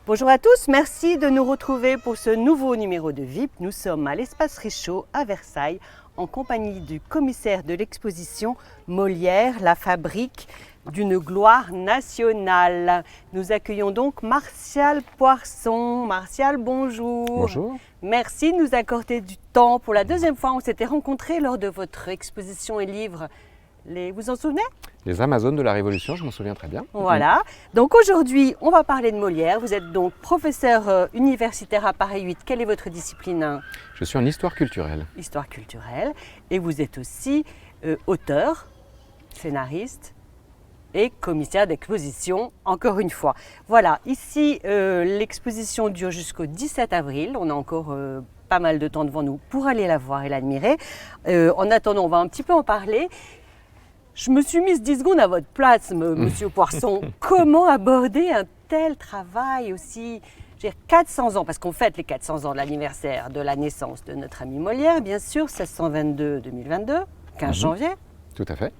Bonjour à tous, merci de nous retrouver pour ce nouveau numéro de VIP. Nous sommes à l'Espace Richaud à Versailles en compagnie du commissaire de l'exposition Molière, la fabrique d'une gloire nationale. Nous accueillons donc Martial Poirson. Martial, bonjour. Bonjour. Merci de nous accorder du temps. Pour la deuxième fois, on s'était rencontrés lors de votre exposition et livre. Vous vous en souvenez? Les Amazones de la Révolution, je m'en souviens très bien. Voilà. Donc aujourd'hui, on va parler de Molière. Vous êtes donc professeur universitaire à Paris 8. Quelle est votre discipline? Je suis en histoire culturelle. Histoire culturelle. Et vous êtes aussi auteur, scénariste et commissaire d'exposition, encore une fois. Voilà, ici, l'exposition dure jusqu'au 17 avril. On a encore pas mal de temps devant nous pour aller la voir et l'admirer. En attendant, on va un petit peu en parler. Je me suis mise 10 secondes à votre place, monsieur Poirson. Comment aborder un tel travail aussi, 400 ans, parce qu'on fête les 400 ans de l'anniversaire de la naissance de notre ami Molière, bien sûr, 1622-2022, 15 janvier. Tout à fait.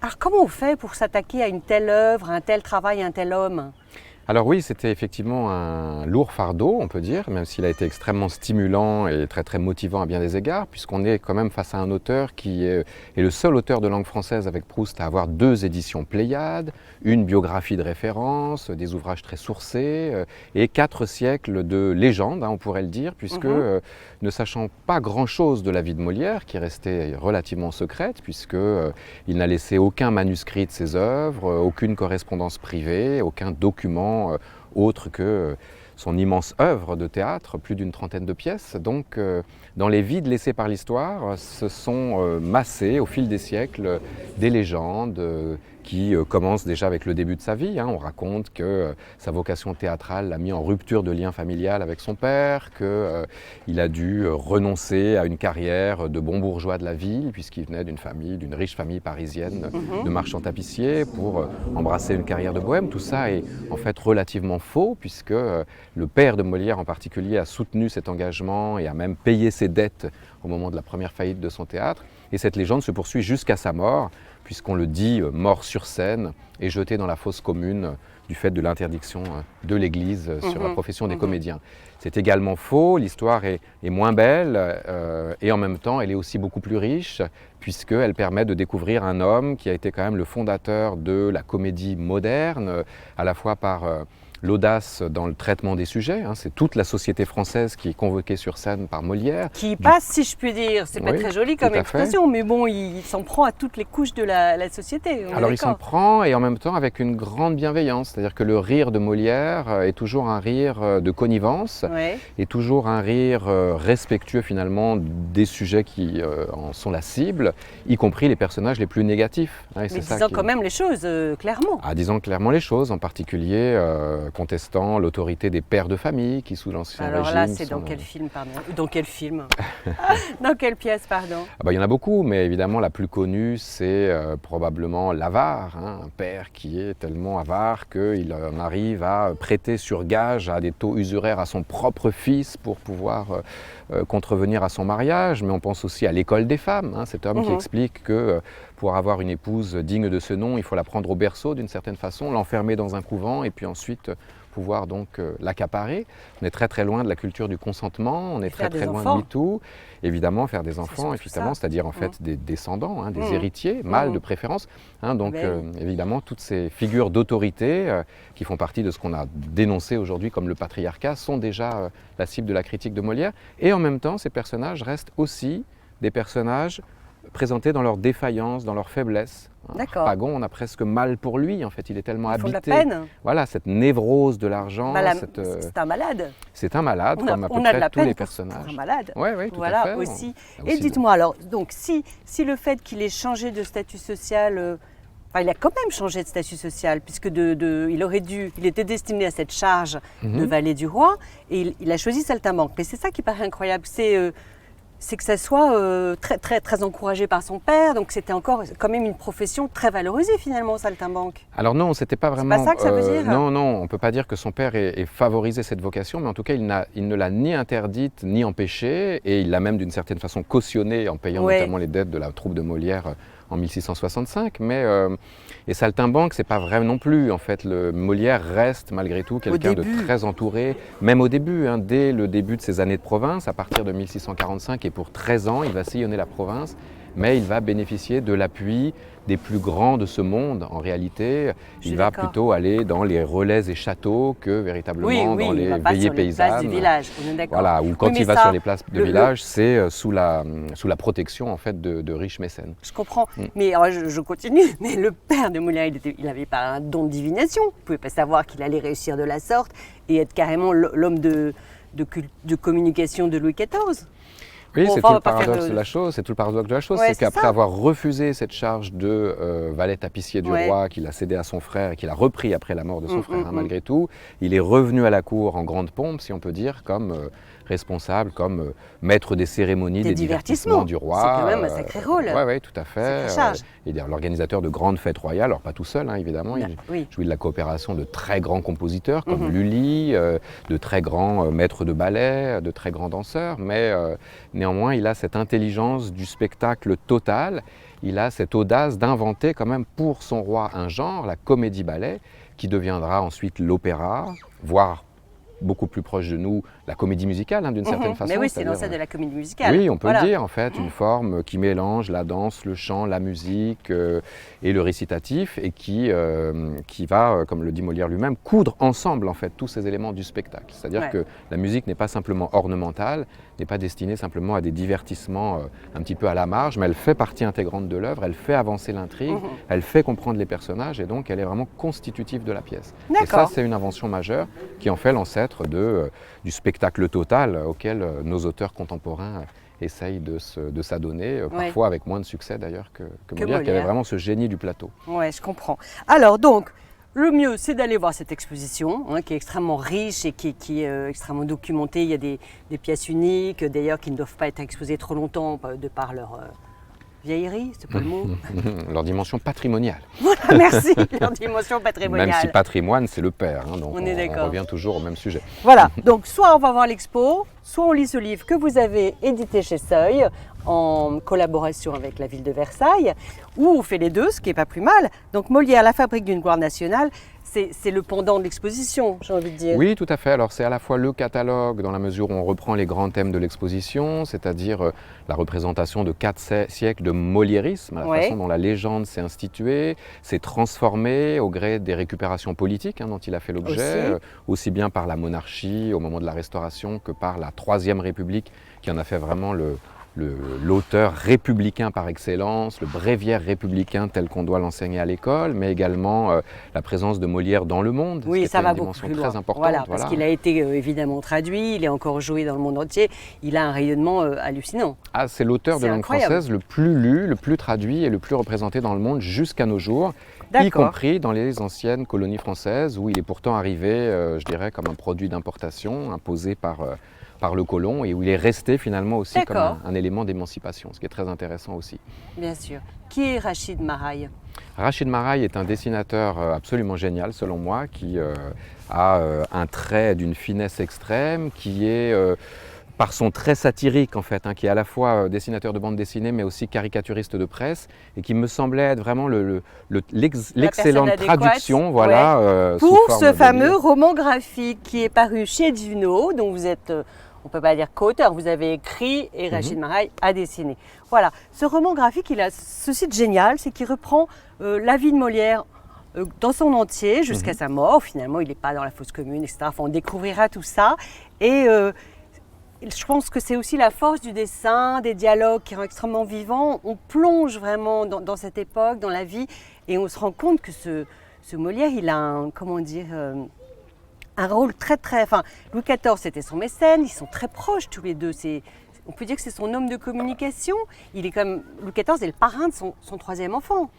Alors comment on fait pour s'attaquer à une telle œuvre, à un tel travail, à un tel homme? Alors oui, c'était effectivement un lourd fardeau, on peut dire, même s'il a été extrêmement stimulant et très motivant à bien des égards, puisqu'on est quand même face à un auteur qui est le seul auteur de langue française avec Proust à avoir 2 éditions Pléiades, une biographie de référence, des ouvrages très sourcés et 4 siècles de légende, on pourrait le dire, puisque ne sachant pas grand-chose de la vie de Molière, qui restait relativement secrète, puisqu'il n'a laissé aucun manuscrit de ses œuvres, aucune correspondance privée, aucun document autre que son immense œuvre de théâtre, plus d'une trentaine de pièces. Donc, dans les vides laissés par l'histoire, se sont massées au fil des siècles des légendes qui commencent déjà avec le début de sa vie. On raconte que sa vocation théâtrale l'a mis en rupture de lien familial avec son père, qu'il a dû renoncer à une carrière de bon bourgeois de la ville, puisqu'il venait d'une riche famille parisienne de marchands tapissiers, pour embrasser une carrière de bohème. Tout ça est en fait relativement faux, puisque le père de Molière en particulier a soutenu cet engagement et a même payé ses dettes au moment de la première faillite de son théâtre. Et cette légende se poursuit jusqu'à sa mort, puisqu'on le dit mort sur scène et jeté dans la fosse commune du fait de l'interdiction de l'Église sur la profession des comédiens. C'est également faux, l'histoire est moins belle et en même temps elle est aussi beaucoup plus riche, puisqu'elle permet de découvrir un homme qui a été quand même le fondateur de la comédie moderne, à la fois par l'audace dans le traitement des sujets. C'est toute la société française qui est convoquée sur scène par Molière. Qui passe, si je puis dire. C'est pas très joli comme expression, mais bon, il s'en prend à toutes les couches de la société. Alors il s'en prend, et en même temps avec une grande bienveillance. C'est-à-dire que le rire de Molière est toujours un rire de connivence, et toujours un rire respectueux finalement des sujets qui en sont la cible, y compris les personnages les plus négatifs. Mais disant quand même les choses clairement. Disant clairement les choses, en particulier contestant l'autorité des pères de famille qui, sous l'Ancien Régime... Alors là, c'est dans quel film, pardon? Dans quel film? Dans quelle pièce, pardon? Il y en a beaucoup, mais évidemment la plus connue, c'est probablement l'avare. Un père qui est tellement avare qu'il en arrive à prêter sur gage à des taux usuraires à son propre fils pour pouvoir contrevenir à son mariage. Mais on pense aussi à l'école des femmes, cet homme qui explique que pour avoir une épouse digne de ce nom, il faut la prendre au berceau d'une certaine façon, l'enfermer dans un couvent et puis ensuite pouvoir donc l'accaparer. On est très loin de la culture du consentement, on est très loin de MeToo. Évidemment, faire des enfants, effectivement, c'est-à-dire en fait des descendants, des héritiers, mâles de préférence. Donc évidemment, toutes ces figures d'autorité qui font partie de ce qu'on a dénoncé aujourd'hui comme le patriarcat sont déjà la cible de la critique de Molière. Et en même temps, ces personnages restent aussi des personnages présentés dans leur défaillance, dans leur faiblesse. Harpagon, on a presque mal pour lui, en fait, il est tellement habité. De la peine. Voilà, cette névrose de l'argent. C'est un malade. C'est un malade, comme à peu près tous les personnages. C'est un malade. Oui, tout à fait. Aussi. Et dites-moi alors, donc si le fait qu'il ait changé de statut social, il a quand même changé de statut social, puisque il était destiné à cette charge de valet du roi, et il a choisi saltimbanque. Mais c'est ça qui paraît incroyable, c'est que ça soit très encouragé par son père, donc c'était encore quand même une profession très valorisée finalement, saltimbanque. Alors non, c'était pas vraiment... C'est pas ça que ça veut dire? Non, on ne peut pas dire que son père ait favorisé cette vocation, mais en tout cas il ne l'a ni interdite ni empêchée, et il l'a même d'une certaine façon cautionnée en payant notamment les dettes de la troupe de Molière en 1665, et saltimbanque, c'est pas vrai non plus. En fait, Molière reste malgré tout quelqu'un de très entouré, même au début, hein, dès le début de ses années de province, à partir de 1645, et pour 13 ans, il va sillonner la province, mais il va bénéficier de l'appui des plus grands de ce monde. En réalité, il va plutôt aller dans les relais et châteaux que véritablement dans les veillées paysannes. Du village, on est d'accord. Voilà, ou quand il va sur les places de village, c'est sous la protection en fait de riches mécènes. Je comprends, mais alors, je continue. Mais le père de Molière, il n'avait pas un don de divination. Il ne pouvait pas savoir qu'il allait réussir de la sorte et être carrément l'homme de communication de Louis XIV. Oui, c'est tout le paradoxe de la chose. C'est tout le paradoxe de la chose, c'est qu'après avoir refusé cette charge de valet tapissier du roi qu'il a cédé à son frère et qu'il a repris après la mort de son frère, malgré tout, il est revenu à la cour en grande pompe, si on peut dire, comme responsable, comme maître des cérémonies, des divertissements du roi. C'est quand même un sacré rôle. Oui, tout à fait. Il est l'organisateur de grandes fêtes royales, alors pas tout seul, hein, évidemment. Il jouit de la coopération de très grands compositeurs comme Lully, de très grands maîtres de ballet, de très grands danseurs, mais néanmoins, il a cette intelligence du spectacle total. Il a cette audace d'inventer quand même pour son roi un genre, la comédie-ballet, qui deviendra ensuite l'opéra, voire beaucoup plus proche de nous, la comédie musicale, hein, d'une certaine façon. Mais oui, c'est l'ancêtre de la comédie musicale. Oui, on peut le dire, en fait, une forme qui mélange la danse, le chant, la musique et le récitatif, et qui va, comme le dit Molière lui-même, coudre ensemble, en fait, tous ces éléments du spectacle. C'est-à-dire que la musique n'est pas simplement ornementale, n'est pas destinée simplement à des divertissements un petit peu à la marge, mais elle fait partie intégrante de l'œuvre, elle fait avancer l'intrigue, elle fait comprendre les personnages, et donc elle est vraiment constitutive de la pièce. Et ça, c'est une invention majeure qui en fait l'ancêtre du spectacle total auquel nos auteurs contemporains essayent de s'adonner, parfois avec moins de succès d'ailleurs que Molière, qui avait vraiment ce génie du plateau. Oui, je comprends. Alors donc, le mieux, c'est d'aller voir cette exposition, hein, qui est extrêmement riche et qui est extrêmement documentée. Il y a des pièces uniques, d'ailleurs, qui ne doivent pas être exposées trop longtemps de par leur vieillerie, c'est pas le mot. Leur dimension patrimoniale. Voilà, merci, leur dimension patrimoniale. Même si patrimoine, c'est le père, hein, donc on revient toujours au même sujet. Voilà, donc soit on va voir l'expo, soit on lit ce livre que vous avez édité chez Seuil, en collaboration avec la ville de Versailles, ou on fait les deux, ce qui n'est pas plus mal. Donc Molière, la fabrique d'une gloire nationale, c'est le pendant de l'exposition, j'ai envie de dire. Oui, tout à fait. Alors c'est à la fois le catalogue, dans la mesure où on reprend les grands thèmes de l'exposition, c'est-à-dire la représentation de 4 siècles de moliérisme, la façon dont la légende s'est instituée, s'est transformée au gré des récupérations politiques, hein, dont il a fait l'objet, aussi bien par la monarchie au moment de la Restauration que par la Troisième République, qui en a fait vraiment l'auteur républicain par excellence, le bréviaire républicain tel qu'on doit l'enseigner à l'école, mais également la présence de Molière dans le monde, oui, ça va beaucoup plus loin. Très importante. Voilà, parce qu'il a été évidemment traduit, il est encore joué dans le monde entier, il a un rayonnement hallucinant. Ah, c'est l'auteur de langue française le plus lu, le plus traduit et le plus représenté dans le monde jusqu'à nos jours, y compris dans les anciennes colonies françaises, où il est pourtant arrivé, je dirais, comme un produit d'importation imposé par le colon, et où il est resté finalement aussi comme un élément d'émancipation, ce qui est très intéressant aussi. Bien sûr. Qui est Rachid Maraille ? Rachid Maraille est un dessinateur absolument génial selon moi, qui a un trait d'une finesse extrême, qui est par son trait satirique en fait, hein, qui est à la fois dessinateur de bande dessinée mais aussi caricaturiste de presse, et qui me semblait être vraiment l'excellente traduction pour ce fameux roman graphique qui est paru chez Duno, dont vous êtes, on ne peut pas dire co-auteur, vous avez écrit et Rachid Maraille a dessiné. Voilà, ce roman graphique, il a ceci de génial, c'est qu'il reprend la vie de Molière dans son entier jusqu'à sa mort. Finalement, il n'est pas dans la fosse commune, etc. Enfin, on découvrira tout ça. Et je pense que c'est aussi la force du dessin, des dialogues qui sont extrêmement vivants. On plonge vraiment dans cette époque, dans la vie, et on se rend compte que ce Molière, il a un rôle très... Enfin, Louis XIV, c'était son mécène, ils sont très proches tous les deux. On peut dire que c'est son homme de communication. Il est comme Louis XIV est le parrain de son troisième enfant.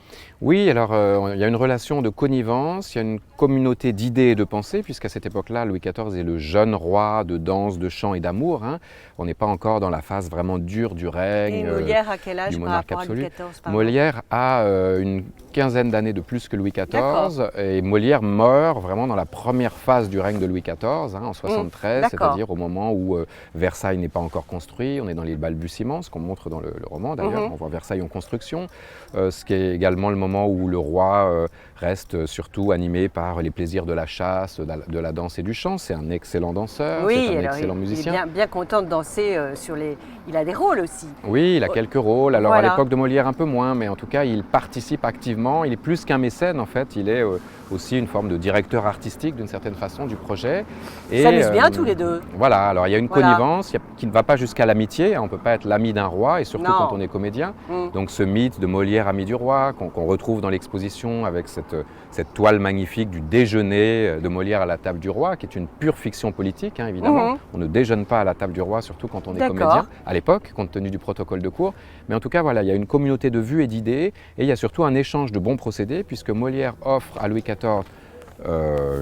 Oui, alors il y a une relation de connivence, il y a une communauté d'idées et de pensées, puisqu'à cette époque-là, Louis XIV est le jeune roi de danse, de chant et d'amour. Hein. On n'est pas encore dans la phase vraiment dure du règne. Et Molière a quel âge du par rapport à Louis XIV Molière a une quinzaine d'années de plus que Louis XIV, et Molière meurt vraiment dans la première phase du règne de Louis XIV, hein, en 73, c'est-à-dire au moment où Versailles n'est pas encore construit, construit, on est dans les balbutiements, ce qu'on montre dans le roman d'ailleurs, on voit Versailles en construction, ce qui est également le moment où le roi reste surtout animé par les plaisirs de la chasse, de la danse et du chant. C'est un excellent danseur, c'est un excellent musicien. Il est bien content de danser sur les... Il a des rôles aussi. Oui, il a quelques rôles. Alors Voilà. à l'époque de Molière un peu moins, mais en tout cas il participe activement. Il est plus qu'un mécène en fait, il est aussi une forme de directeur artistique d'une certaine façon du projet. Ils s'amusent bien tous les deux. Voilà, alors il y a une connivence qui ne va pas jusqu'à l'amitié, on ne peut pas être l'ami d'un roi, et surtout Non. quand on est comédien. Donc ce mythe de Molière ami du roi, qu'on retrouve dans l'exposition avec cette toile magnifique du déjeuner de Molière à la table du roi, qui est une pure fiction politique, hein, évidemment. On ne déjeune pas à la table du roi, surtout quand on est comédien, à l'époque, compte tenu du protocole de cour. Mais en tout cas, voilà, il y a une communauté de vues et d'idées, et il y a surtout un échange de bons procédés, puisque Molière offre à Louis XIV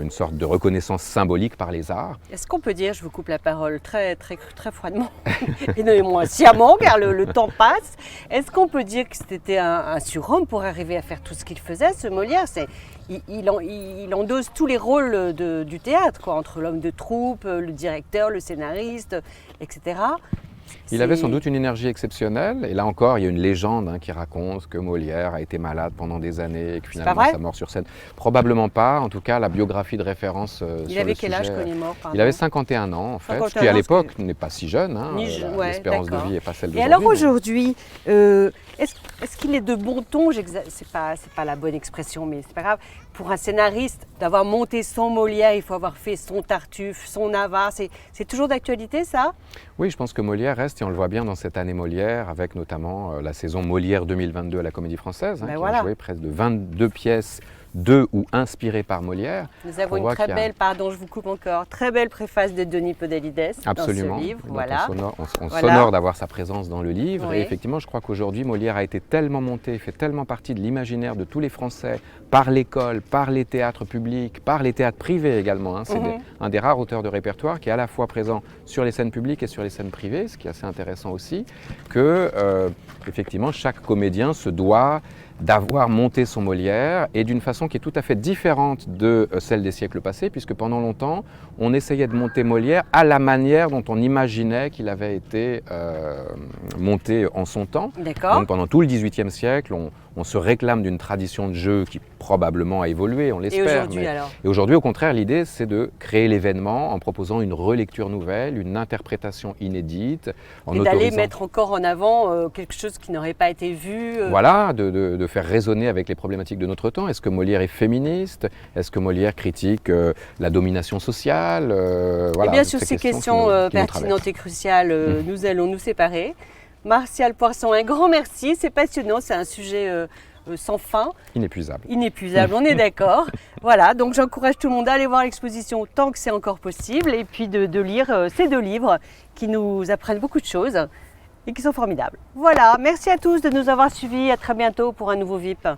une sorte de reconnaissance symbolique par les arts. Est-ce qu'on peut dire, je vous coupe la parole très froidement, et non moins sciemment, car le temps passe, est-ce qu'on peut dire que c'était un surhomme pour arriver à faire tout ce qu'il faisait, ce Molière? Il endosse tous les rôles du théâtre, quoi, entre l'homme de troupe, le directeur, le scénariste, etc. Il avait sans doute une énergie exceptionnelle, et là encore, il y a une légende qui raconte que Molière a été malade pendant des années et que finalement sa mort sur scène. Probablement pas, en tout cas la biographie de référence sur le sujet. Il avait quel âge quand il est mort? Il avait 51 ans en fait, ce qui à l'époque n'est pas si jeune, l'espérance de vie n'est pas celle d'aujourd'hui. Et alors aujourd'hui, est-ce qu'il est de bon ton, c'est pas la bonne expression, mais c'est pas grave, pour un scénariste d'avoir monté son Molière, il faut avoir fait son Tartuffe, son Avare, c'est toujours d'actualité ça? Oui, je pense que Molière reste, et on le voit bien dans cette année Molière, avec notamment la saison Molière 2022 à la Comédie Française, qui a joué presque de 22 pièces de ou inspirées par Molière. Nous avons une très belle, pardon je vous coupe encore, très belle préface de Denis Podalides dans ce livre. Voilà. On s'honore d'avoir sa présence dans le livre. Oui. Et effectivement, je crois qu'aujourd'hui, Molière a été tellement monté, fait tellement partie de l'imaginaire de tous les Français, par l'école, par les théâtres publics, par les théâtres privés également. C'est un des rares auteurs de répertoire qui est à la fois présent sur les scènes publiques et sur les scènes privées, ce qui est assez intéressant aussi, que effectivement, chaque comédien se doit d'avoir monté son Molière, et d'une façon qui est tout à fait différente de celle des siècles passés, puisque pendant longtemps, on essayait de monter Molière à la manière dont on imaginait qu'il avait été monté en son temps. Donc pendant tout le XVIIIe siècle, on se réclame d'une tradition de jeu qui probablement a évolué, on l'espère. Et aujourd'hui alors? Et aujourd'hui, au contraire, l'idée, c'est de créer l'événement en proposant une relecture nouvelle, une interprétation inédite. Et d'aller mettre encore en avant quelque chose qui n'aurait pas été vu. Voilà, de faire résonner avec les problématiques de notre temps. Est-ce que Molière est féministe? Est-ce que Molière critique la domination sociale? Eh bien, sur ces questions pertinentes et cruciales, nous allons nous séparer. Martial Poisson, un grand merci, c'est passionnant, c'est un sujet sans fin. Inépuisable. Inépuisable, on est d'accord. Voilà, donc j'encourage tout le monde à aller voir l'exposition tant que c'est encore possible, et puis de lire ces deux livres qui nous apprennent beaucoup de choses et qui sont formidables. Voilà, merci à tous de nous avoir suivis, à très bientôt pour un nouveau VIP.